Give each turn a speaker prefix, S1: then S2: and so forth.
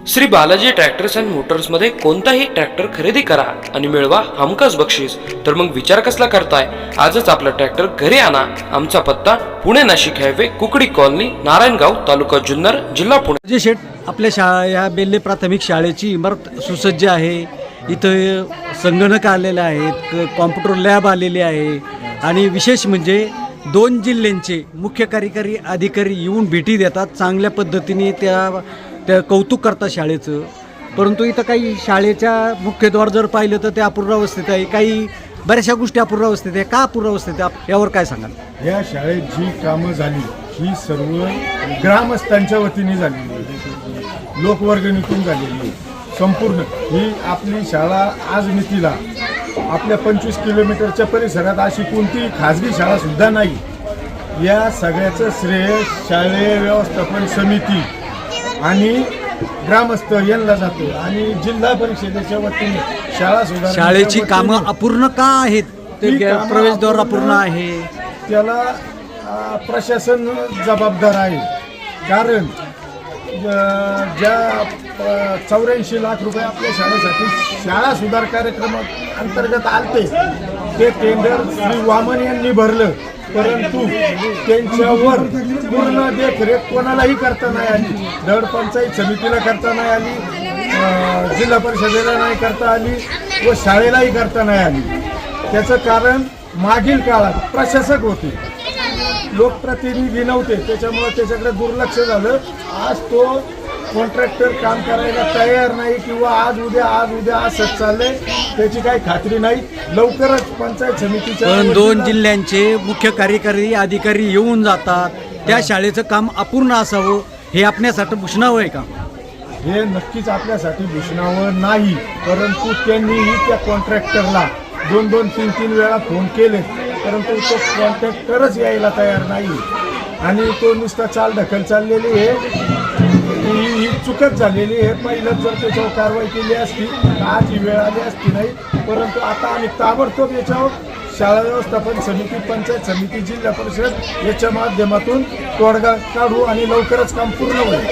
S1: Shri Balaji tractors and मोटर्समध्ये कोणताही tractor खरेदी करा आणि मिळवा हमखास बक्षीस। तर मग विचार कसला करताय, आजच आपला ट्रॅक्टर घरी आणा। आमचा पत्ता पुणे नाशिक हायवे, कुकडी कॉलनी, नारायणगाव, तालुका जुन्नर, जिल्हा पुणे।
S2: जे शेठ आपल्या या बेल्ले प्राथमिक शाळेची इमारत सुसज्ज आहे। इथं संगणक आलेले आहेत, कॉम्प्युटर लॅब आलेली आहे आणि विशेष म्हणजे 2 जिल्ह्यांचे मुख्य कार्यकारी अधिकारी येऊन भेटी देतात। चांगल्या पद्धतीने त्या कौतुक करतात शाळेचं। परंतु इथं काही शाळेच्या मुख्यद्वार जर पाहिलं तर ते अपूर्वावस्थेत आहे, काही बऱ्याचशा गोष्टी अपूर्वावस्थेत आहे। का अपूर्वावस्थेत आहे यावर काय सांगाल?
S3: या शाळेत जी कामं झाली ही सर्व ग्रामस्थांच्या वतीने झालेली आहे, लोकवर्गणीतून झालेली आहे। संपूर्ण ही आपली शाळा आज मितीला आपल्या 25 किलोमीटरच्या परिसरात अशी कोणतीही खाजगी शाळासुद्धा नाही। या सगळ्याचं श्रेय शालेय व्यवस्थापन समिती आणि ग्रामस्थ यांना जातो आणि जिल्हा परिषदेच्या वतीने शाळा सुधारण्याच्या
S2: शाळेची कामं
S3: वतीने
S2: अपूर्ण का आहेत? ते प्रवेशद्वार अपूर्ण आहे,
S3: त्याला प्रशासन जबाबदार आहे। कारण ज्या 84 लाख रुपये आपल्या शाळेसाठी शाळा सुधार कार्यक्रमाअंतर्गत आलते ते टेंडर श्री वामन यांनी भरलं, परंतु त्यांच्यावर पूर्ण देखरेख कोणालाही करता नाही आली। धड पंचायत समितीला करता नाही आली, जिल्हा परिषदेला नाही करता आली व शाळेलाही करता नाही आली। त्याचं कारण मागील काळात प्रशासक होते, लोकप्रतिनिधी नव्हते, त्याच्यामुळे त्याच्याकडे दुर्लक्ष झालं। आज तो कॉन्ट्रॅक्टर काम करायला तयार नाही किंवा आज उद्या असंच चाललंय, त्याची काही खात्री नाही। लवकरच पंचायत समितीच्या
S2: पण 2 जिल्ह्यांचे मुख्य कार्यकारी अधिकारी येऊन जातात, त्या शाळेचं काम अपूर्ण असावं हे आपल्यासाठी भूषणावं आहे का?
S3: हे नक्कीच आपल्यासाठी भूषणावं नाही, परंतु त्यांनीही त्या कॉन्ट्रॅक्टरला 2-2, 3-3 वेळा फोन केले, परंतु तो कॉन्ट्रॅक्टरच यायला तयार नाही आणि तो नुसता चाल ढकल चाललेली आहे। ही चुकत झालेली आहे। पहिलं जर त्याच्यावर कारवाई केली असती तर आज ही वेळ आली असती नाही, परंतु आता आम्ही ताबडतोब याच्यावर शाळा व्यवस्थापन समिती, पंचायत समिती, जिल्हा परिषद याच्या माध्यमातून तोडगा काढू आणि लवकरच काम पूर्ण होईल।